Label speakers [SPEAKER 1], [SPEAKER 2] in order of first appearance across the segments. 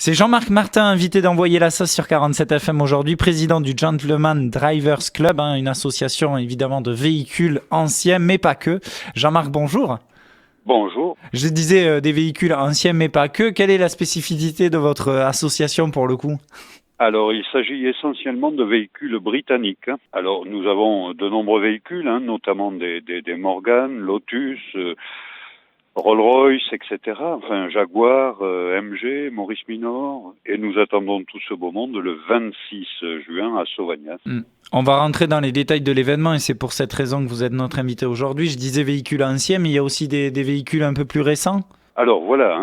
[SPEAKER 1] C'est Jean-Marc Martin, invité d'Envoyer la sauce sur 47 FM aujourd'hui, président du Gentleman Drivers Club, une association évidemment de véhicules anciens, mais pas que. Jean-Marc, bonjour.
[SPEAKER 2] Bonjour.
[SPEAKER 1] Je disais des véhicules anciens, mais pas que. Quelle est la spécificité de votre association pour le coup ?
[SPEAKER 2] Alors, il s'agit essentiellement de véhicules britanniques. Alors, nous avons de nombreux véhicules, notamment des Morgan, Lotus, Rolls-Royce, etc. Enfin, Jaguar, MG, Maurice Minor. Et nous attendons tout ce beau monde le 26 juin à Sauvagnas.
[SPEAKER 1] On va rentrer dans les détails de l'événement et c'est pour cette raison que vous êtes notre invité aujourd'hui. Je disais véhicules anciens, mais il y a aussi des véhicules un peu plus récents.
[SPEAKER 2] Alors voilà,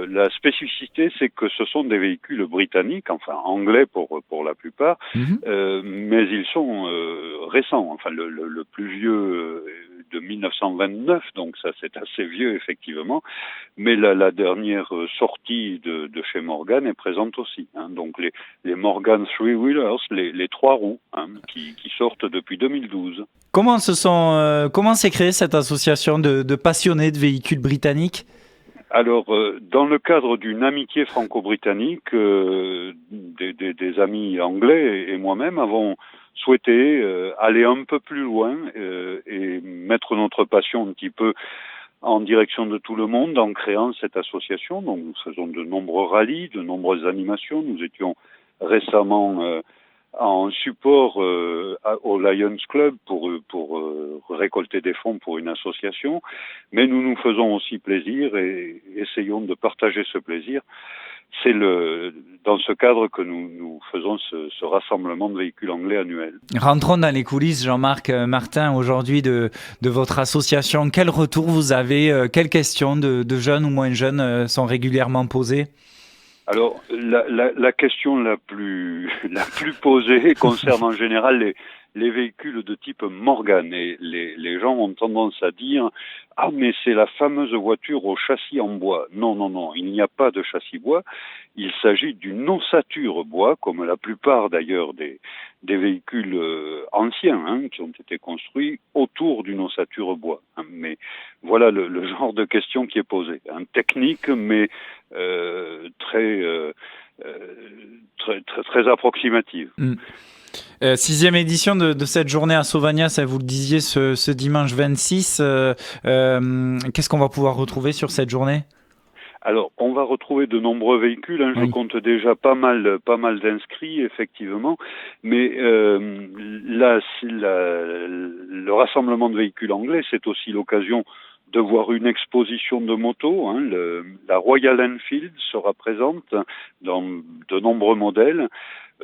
[SPEAKER 2] la spécificité, c'est que ce sont des véhicules britanniques, enfin anglais pour la plupart, mais ils sont récents. Enfin, le plus vieux de 1929, donc ça c'est assez vieux effectivement, mais la dernière sortie de chez Morgan est présente aussi. Donc les Morgan Three Wheelers, les trois roues, qui sortent depuis 2012.
[SPEAKER 1] Comment s'est créée cette association de passionnés de véhicules britanniques ?
[SPEAKER 2] Alors, dans le cadre d'une amitié franco-britannique, des amis anglais et moi-même avons souhaité aller un peu plus loin et mettre notre passion un petit peu en direction de tout le monde en créant cette association. Donc, nous faisons de nombreux rallyes, de nombreuses animations. Nous étions récemment en support au Lions Club pour récolter des fonds pour une association, mais nous faisons aussi plaisir et essayons de partager ce plaisir. C'est dans ce cadre que nous faisons ce rassemblement de véhicules anglais annuel.
[SPEAKER 1] Rentrons dans les coulisses, Jean-Marc Martin, aujourd'hui de votre association. Quel retour vous avez ? Quelles questions de jeunes ou moins jeunes sont régulièrement posées ?
[SPEAKER 2] Alors, la question la plus posée concerne en général les véhicules de type Morgan. Et les gens ont tendance à dire « Ah, mais c'est la fameuse voiture au châssis en bois ». Non, il n'y a pas de châssis bois. Il s'agit d'une ossature bois, comme la plupart d'ailleurs des véhicules anciens qui ont été construits autour d'une ossature bois. Mais voilà le genre de question qui est posée. Technique, mais très approximative.
[SPEAKER 1] 6e édition de cette journée à Sauvagnas, vous le disiez, ce dimanche 26. Qu'est-ce qu'on va pouvoir retrouver sur cette journée ?
[SPEAKER 2] Alors, on va retrouver de nombreux véhicules. Je compte déjà pas mal d'inscrits, effectivement. Mais le rassemblement de véhicules anglais, c'est aussi l'occasion de voir une exposition de motos. La Royal Enfield sera présente dans de nombreux modèles.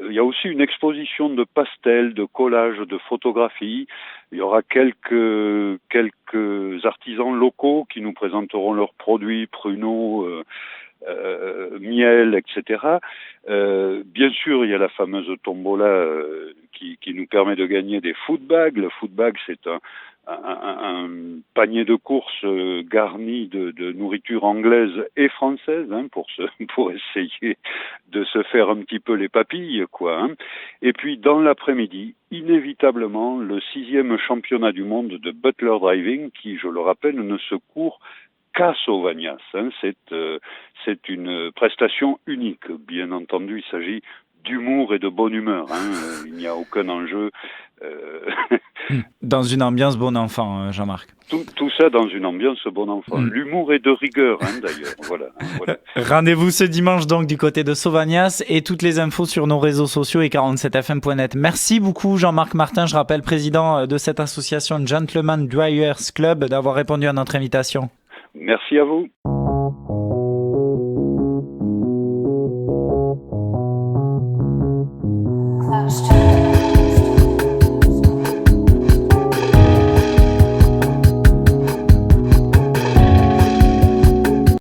[SPEAKER 2] Il y a aussi une exposition de pastels, de collages, de photographies. Il y aura quelques artisans locaux qui nous présenteront leurs produits, pruneaux, miel, etc. Bien sûr, il y a la fameuse tombola qui nous permet de gagner des food bags. Le food bag, c'est un panier de courses garni de nourriture anglaise et française pour essayer de se faire un petit peu les papilles, Et puis dans l'après-midi, inévitablement, le 6e championnat du monde de Butler Driving, qui, je le rappelle, ne se court qu'à Sauvagnas. C'est une prestation unique. Bien entendu, il s'agit d'humour et de bonne humeur. Il n'y a aucun enjeu.
[SPEAKER 1] Dans une ambiance bon enfant, Jean-Marc.
[SPEAKER 2] Tout ça dans une ambiance bon enfant. L'humour est de rigueur, d'ailleurs. Voilà.
[SPEAKER 1] Rendez-vous ce dimanche donc du côté de Sauvagnas et toutes les infos sur nos réseaux sociaux et 47fm.net. Merci beaucoup Jean-Marc Martin, je rappelle président de cette association Gentleman Drivers Club, d'avoir répondu à notre invitation.
[SPEAKER 2] Merci à vous.